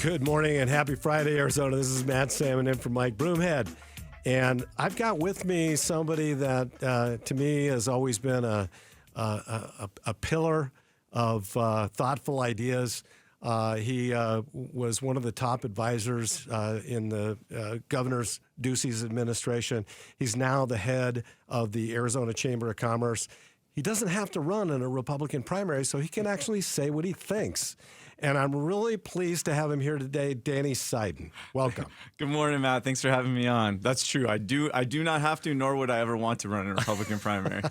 Good morning and happy Friday, Arizona. This is Matt Salmon in for Mike Broomhead. And I've got with me somebody that, to me, has always been a pillar of thoughtful ideas. He was one of the top advisors in the Governor Ducey's administration. He's now the head of the Arizona Chamber of Commerce. He doesn't have to run in a Republican primary, so he can actually say what he thinks. And I'm really pleased to have him here today, Danny Seiden. Welcome. Good morning, Matt. Thanks for having me on. That's true. I do not have to, nor would I ever want to run a Republican primary.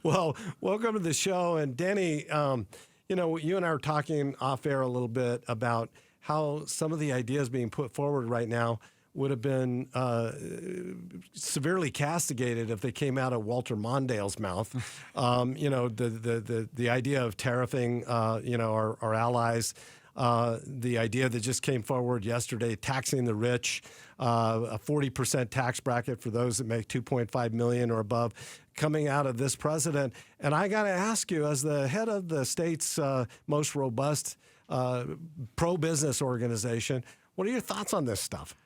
Well, welcome to the show. And Danny, you and I were talking off air a little bit about how some of the ideas being put forward right now would have been severely castigated if they came out of Walter Mondale's mouth. The idea of tariffing, our allies, the idea that just came forward yesterday, taxing the rich, a 40% tax bracket for those that make $2.5 million or above, coming out of this president. And I got to ask you, as the head of the state's most robust pro-business organization, what are your thoughts on this stuff?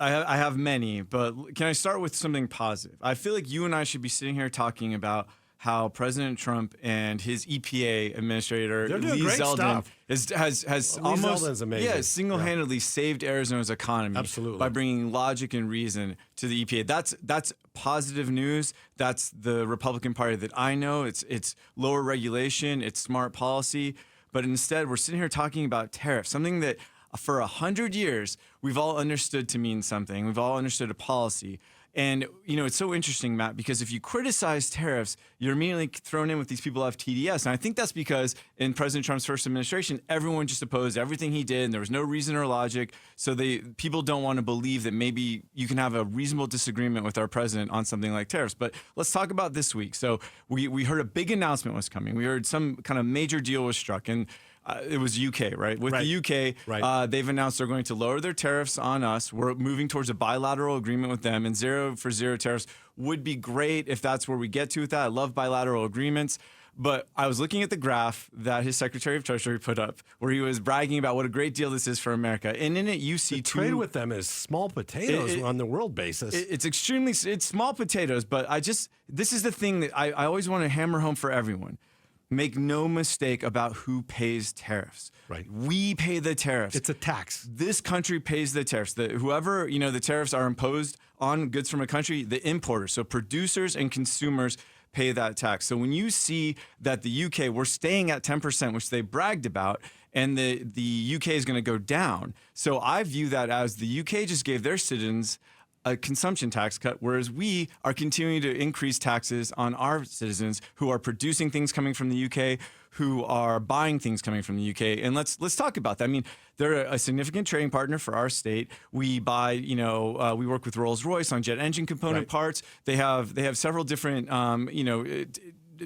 I have many, but can I start with something positive? I feel like you and I should be sitting here talking about how President Trump and his EPA administrator, Lee Zeldin, has almost single-handedly saved Arizona's economy by bringing logic and reason to the EPA. That's positive news. That's the Republican Party that I know. It's lower regulation. It's smart policy. But instead, we're sitting here talking about tariffs, something that for 100 years, we've all understood to mean something. We've all understood a policy. And, it's so interesting, Matt, because if you criticize tariffs, you're immediately thrown in with these people who have TDS. And I think that's because in President Trump's first administration, everyone just opposed everything he did, and there was no reason or logic. So people don't want to believe that maybe you can have a reasonable disagreement with our president on something like tariffs. But let's talk about this week. So we heard a big announcement was coming. We heard some kind of major deal was struck. And it was UK, right? With the UK, they've announced they're going to lower their tariffs on us. We're moving towards a bilateral agreement with them, and zero for zero tariffs would be great if that's where we get to with that. I love bilateral agreements. But I was looking at the graph that his Secretary of Treasury put up, where he was bragging about what a great deal this is for America. And in it, you see the trade with them is small potatoes on the world basis. It's small potatoes. But this is the thing that I always want to hammer home for everyone. Make no mistake about who pays tariffs. Right. We pay the tariffs. It's a tax. This country pays the tariffs. Whoever, the tariffs are imposed on goods from a country, the importers, so producers and consumers pay that tax. So when you see that the UK, we're staying at 10%, which they bragged about, and the UK is going to go down. So I view that as the UK just gave their citizens a consumption tax cut, whereas we are continuing to increase taxes on our citizens who are producing things coming from the UK, who are buying things coming from the UK. And let's talk about that. I mean, they're a significant trading partner for our state. We buy, we work with Rolls-Royce on jet engine component parts. They have several different,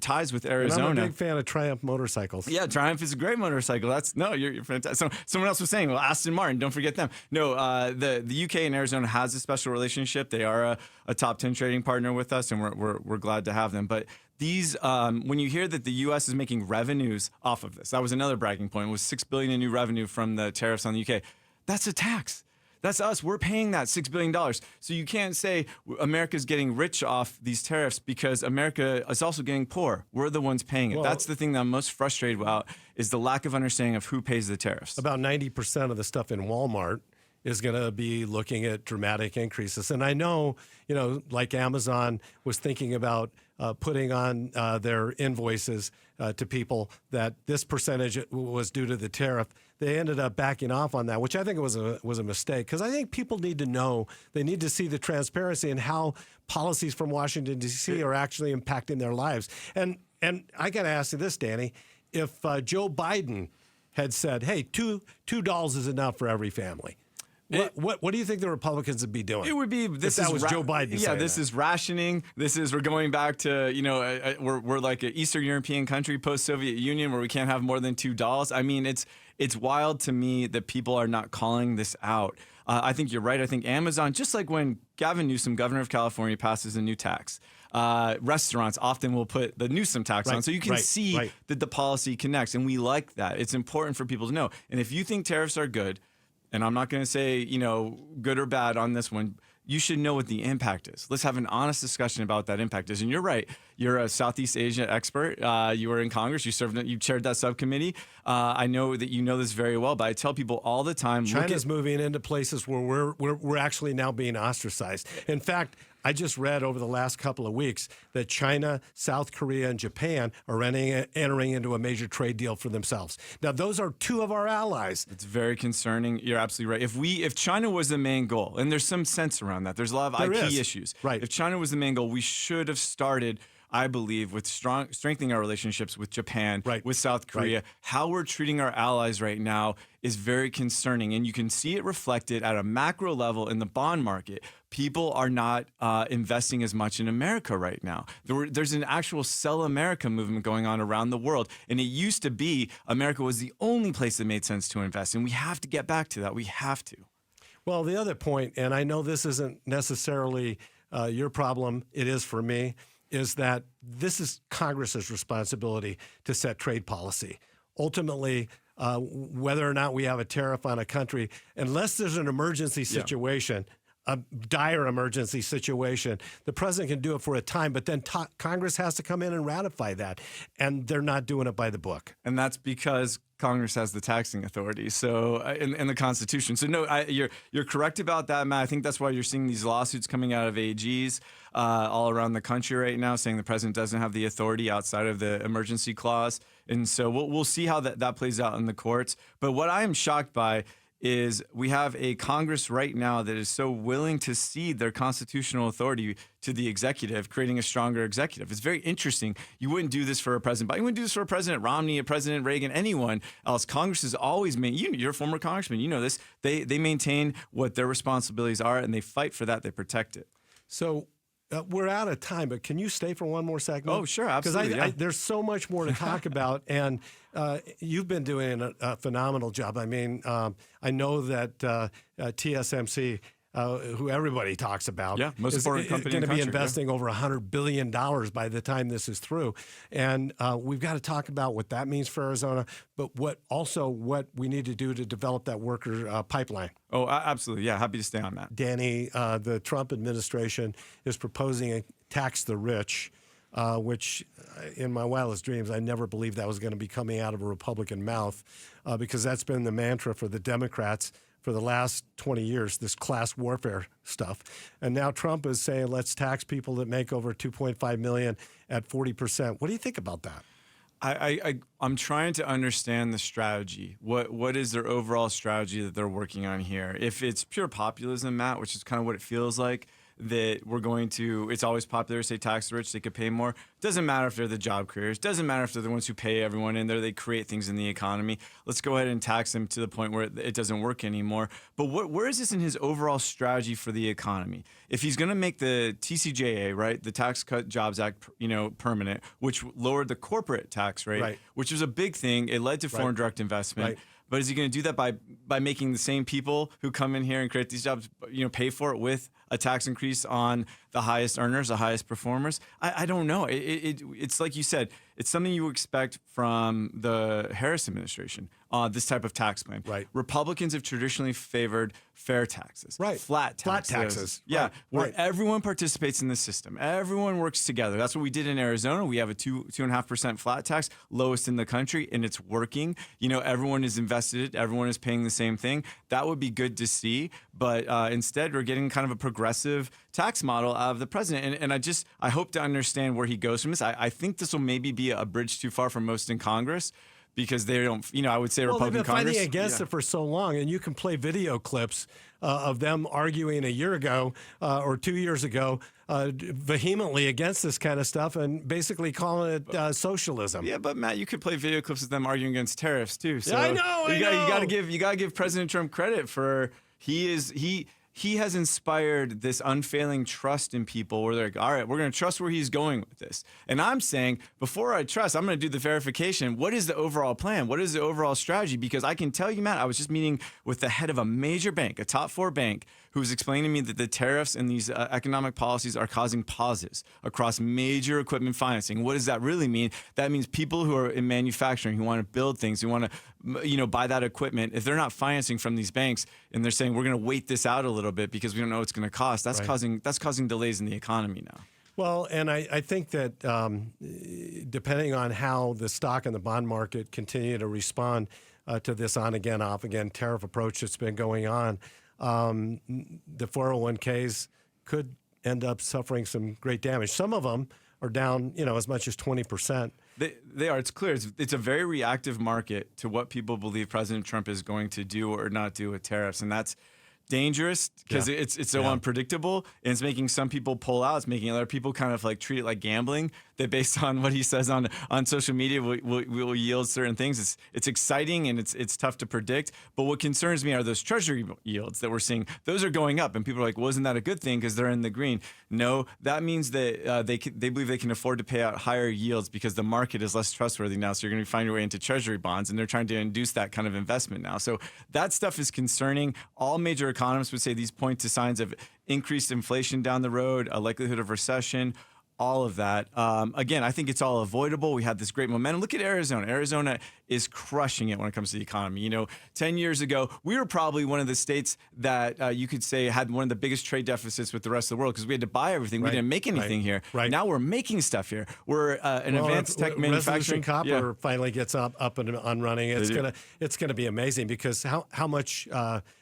ties with Arizona. And I'm a big fan of Triumph motorcycles. Yeah, Triumph is a great motorcycle. You're fantastic. So someone else was saying, well, Aston Martin, don't forget them. No, the UK and Arizona has a special relationship. They are a top 10 trading partner with us, and we're glad to have them. But these, when you hear that the U.S. is making revenues off of this, that was another bragging point. It was $6 billion in new revenue from the tariffs on the UK. That's a tax. That's us. We're paying that $6 billion. So you can't say America's getting rich off these tariffs because America is also getting poor. We're the ones paying it. Well, that's the thing that I'm most frustrated about is the lack of understanding of who pays the tariffs. About 90% of the stuff in Walmart is going to be looking at dramatic increases. And I know, like Amazon was thinking about putting on their invoices to people that this percentage was due to the tariff. They ended up backing off on that, which I think was a mistake, because I think people need to know, they need to see the transparency and how policies from Washington, D.C. are actually impacting their lives. And I got to ask you this, Danny, if Joe Biden had said, hey, $2 is enough for every family, what do you think the Republicans would be doing? It would be Joe Biden. Yeah, this is rationing. We're going back to we're like an Eastern European country, post-Soviet Union, where we can't have more than $2. I mean, it's wild to me that people are not calling this out. I think you're right. I think Amazon, just like when Gavin Newsom, governor of California, passes a new tax, Restaurants often will put the Newsom tax on. So you can see that the policy connects, and we like that. It's important for people to know. And if you think tariffs are good, and I'm not going to say, good or bad on this one, you should know what the impact is. Let's have an honest discussion about that impact is. And you're right. You're a Southeast Asia expert. You were in Congress. You chaired that subcommittee. I know that you know this very well, but I tell people all the time. China's moving into places where we're actually now being ostracized. In fact, I just read over the last couple of weeks that China, South Korea, and Japan are entering into a major trade deal for themselves. Now, those are two of our allies. It's very concerning. You're absolutely right. If China was the main goal, and there's some sense around that, there's a lot of IP issues. Right. If China was the main goal, we should have started, I believe, with strengthening our relationships with Japan, with South Korea. How we're treating our allies right now is very concerning, and you can see it reflected at a macro level in the bond market. People are not investing as much in America right now. There's an actual sell America movement going on around the world, and it used to be America was the only place that made sense to invest, and we have to get back to that. We have to. Well, the other point, and I know this isn't necessarily your problem, it is for me, is that this is Congress's responsibility to set trade policy. Ultimately, whether or not we have a tariff on a country, unless there's an emergency situation, a dire emergency situation, the president can do it for a time, but then Congress has to come in and ratify that, and they're not doing it by the book. And that's because Congress has the taxing authority, so in the Constitution. So no, you're correct about that, Matt. I think that's why you're seeing these lawsuits coming out of AGs all around the country right now, saying the president doesn't have the authority outside of the emergency clause. And so we'll see how that plays out in the courts. But what I am shocked by is we have a Congress right now that is so willing to cede their constitutional authority to the executive, creating a stronger executive. It's very interesting. You wouldn't do this for a president, but you wouldn't do this for a President Romney, a President Reagan, anyone else. Congress has always you're a former congressman, you know this. They maintain what their responsibilities are, and they fight for that. They protect it. So we're out of time, but can you stay for one more segment? Oh, sure, absolutely. Because there's so much more to talk about, and you've been doing a phenomenal job. I mean, I know that TSMC, who everybody talks about, most important company going to be country, investing over $100 billion by the time this is through. And we've got to talk about what that means for Arizona, but what we need to do to develop that worker pipeline. Oh, absolutely. Yeah, happy to stay on that. Danny, the Trump administration is proposing a tax the rich, which in my wildest dreams, I never believed that was going to be coming out of a Republican mouth, because that's been the mantra for the Democrats for the last 20 years, this class warfare stuff. And now Trump is saying, let's tax people that make over $2.5 million at 40%. What do you think about that? I'm trying to understand the strategy. What is their overall strategy that they're working on here? If it's pure populism, Matt, which is kind of what it feels like, that it's always popular to say tax the rich, they could pay more. Doesn't matter if they're the job creators. Doesn't matter if they're the ones who pay everyone in there. They create things in the economy. Let's go ahead and tax them to the point where it doesn't work anymore. But where is this in his overall strategy for the economy? If he's going to make the TCJA, right, the Tax Cut Jobs Act, permanent, which lowered the corporate tax rate, which was a big thing. It led to foreign direct investment. But is he going to do that by making the same people who come in here and create these jobs, pay for it with a tax increase on the highest earners, the highest performers? I don't know. It's like you said, it's something you expect from the Harris administration, this type of tax plan. Republicans have traditionally favored fair taxes, flat taxes. Where everyone participates in the system. Everyone works together. That's what we did in Arizona. We have a 2.5% flat tax, lowest in the country, and it's working. Everyone is invested. Everyone is paying the same thing. That would be good to see. But instead, we're getting kind of a progressive tax model out of the president. And I hope to understand where he goes from this. I think this will maybe be a bridge too far for most in Congress, because they don't, I would say Republican Congress. They've been fighting against it for so long, and you can play video clips of them arguing a year ago or 2 years ago vehemently against this kind of stuff and basically calling it socialism. Yeah, but Matt, you could play video clips of them arguing against tariffs too. So I know. You got to give President Trump credit for he he has inspired this unfailing trust in people where they're like, all right, we're going to trust where he's going with this. And I'm saying, before I trust, I'm going to do the verification. What is the overall plan? What is the overall strategy? Because I can tell you, Matt, I was just meeting with the head of a major bank, a top 4 bank, who was explaining to me that the tariffs and these economic policies are causing pauses across major equipment financing. What does that really mean? That means people who are in manufacturing, who want to build things, who want to, buy that equipment, if they're not financing from these banks and they're saying we're going to wait this out a little bit because we don't know what it's going to cost, that's causing delays in the economy now. Well, and I think that depending on how the stock and the bond market continue to respond to this on-again, off-again tariff approach that's been going on, the 401ks could end up suffering some great damage. Some of them are down, as much as 20%. They are. It's clear. It's a very reactive market to what people believe President Trump is going to do or not do with tariffs, and that's dangerous because it's so unpredictable, and it's making some people pull out. It's making other people kind of like treat it like gambling. That based on what he says on social media will yield certain things. It's exciting and it's tough to predict. But what concerns me are those treasury yields that we're seeing. Those are going up, and people are like, "Well, isn't that a good thing because they're in the green?" No, that means that they believe they can afford to pay out higher yields because the market is less trustworthy now. So you're going to find your way into treasury bonds, and they're trying to induce that kind of investment now. So that stuff is concerning. All major economists would say these point to signs of increased inflation down the road, a likelihood of recession, all of that. Again, I think it's all avoidable. We had this great momentum. Look at Arizona. Arizona is crushing it when it comes to the economy. 10 years ago, we were probably one of the states that you could say had one of the biggest trade deficits with the rest of the world because we had to buy everything. We didn't make anything here. Right. Now we're making stuff here. We're an advanced tech manufacturing. Copper finally gets up and running. It's gonna be amazing because how much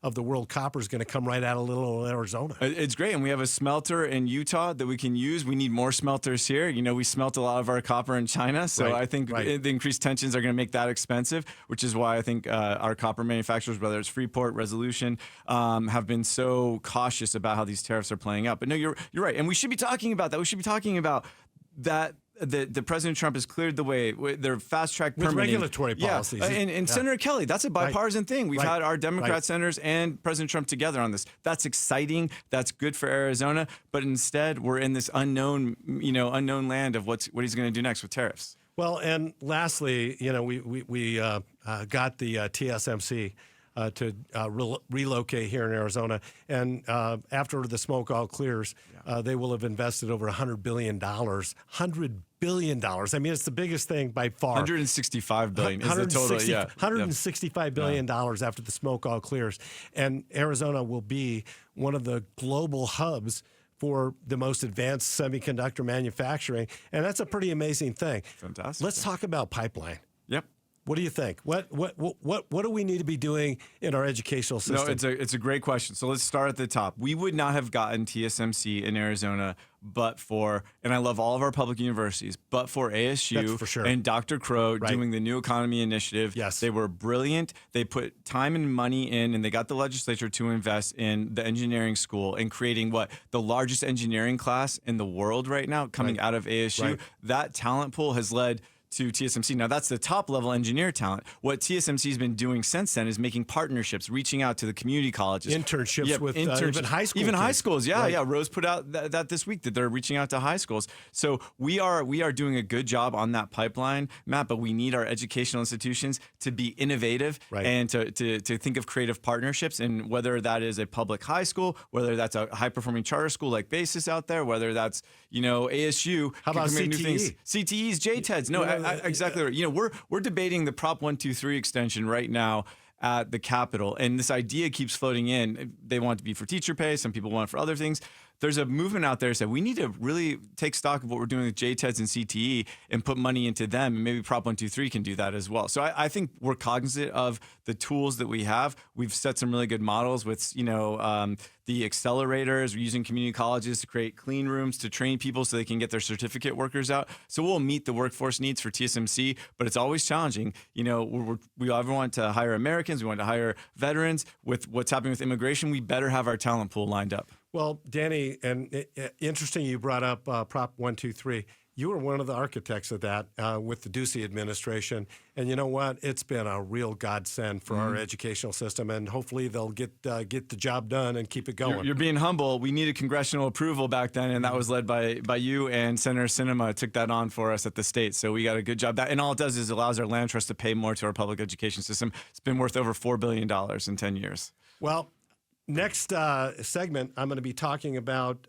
of the world copper is going to come right out of little Arizona. It's great, and we have a smelter in Utah that we can use. We need more smelters here. We smelt a lot of our copper in China, so I think the increased tensions are going to make that expensive, which is why I think our copper manufacturers, whether it's Freeport, Resolution, have been so cautious about how these tariffs are playing out. But no, you're right, and we should be talking about that. We should be talking about that. The President Trump has cleared the way. They're fast-track permitting. With regulatory policies. And Senator Kelly, that's a bipartisan thing. We've had our Democrat senators and President Trump together on this. That's exciting. That's good for Arizona. But instead, we're in this unknown land of what he's going to do next with tariffs. Well, and lastly, we got the TSMC to relocate here in Arizona. And after the smoke all clears, they will have invested over $100 billion. $100 billion. I mean, it's the biggest thing by far. $165 billion is the total. $165 billion after the smoke all clears. And Arizona will be one of the global hubs for the most advanced semiconductor manufacturing. And that's a pretty amazing thing. Fantastic. Let's talk about pipeline. Yep. What do you think? What do we need to be doing in our educational system? No, it's a great question. So let's start at the top. We would not have gotten TSMC in Arizona but for, and I love all of our public universities, but for ASU for sure. and Dr. Crow doing the New Economy Initiative. Yes. They were brilliant. They put time and money in, and they got the legislature to invest in the engineering school and creating the largest engineering class in the world right now coming out of ASU. Right. That talent pool has led to TSMC. Now, that's the top-level engineer talent. What TSMC has been doing since then is making partnerships, reaching out to the community colleges. Internships with even high schools. Even high schools, yeah. Rose put out that this week that they're reaching out to high schools. So we are doing a good job on that pipeline, Matt, but we need our educational institutions to be innovative and to think of creative partnerships, and whether that is a public high school, whether that's a high-performing charter school like Basis out there, whether that's, ASU. How about CTE? New things. CTEs, JTEDs. No, exactly right. We're debating the Prop 123 extension right now at the Capitol, and this idea keeps floating in. They want it to be for teacher pay. Some people want it for other things. There's a movement out there that said we need to really take stock of what we're doing with JTEDs and CTE and put money into them, and maybe Prop 123 can do that as well. So I think we're cognizant of the tools that we have. We've set some really good models with, the accelerators. We're using community colleges to create clean rooms to train people so they can get their certificate workers out. So we'll meet the workforce needs for TSMC, but it's always challenging. We ever want to hire Americans. We want to hire veterans. With what's happening with immigration, we better have our talent pool lined up. Well, Danny, and interesting you brought up Prop 123. You were one of the architects of that with the Ducey administration. And you know what? It's been a real godsend for our educational system, and hopefully they'll get the job done and keep it going. You're being humble. We needed congressional approval back then, and that was led by you, and Senator Sinema took that on for us at the state. So we got a good job. And all it does is allows our land trust to pay more to our public education system. It's been worth over $4 billion in 10 years. Well, next segment, I'm going to be talking about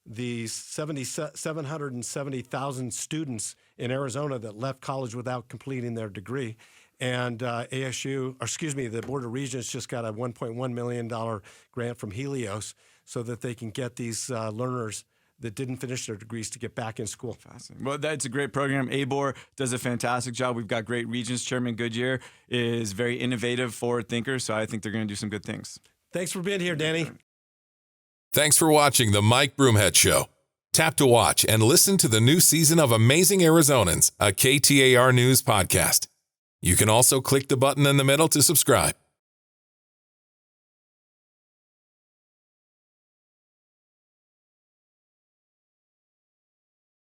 the 770,000 students in Arizona that left college without completing their degree. And the Board of Regents just got a $1.1 million grant from Helios so that they can get these learners that didn't finish their degrees to get back in school. Fascinating. Well, that's a great program. ABOR does a fantastic job. We've got great Regents. Chairman Goodyear is very innovative, forward thinker, so I think they're going to do some good things. Thanks for being here, Danny. Thanks for watching The Mike Broomhead Show. Tap to watch and listen to the new season of Amazing Arizonans, a KTAR News podcast. You can also click the button in the middle to subscribe.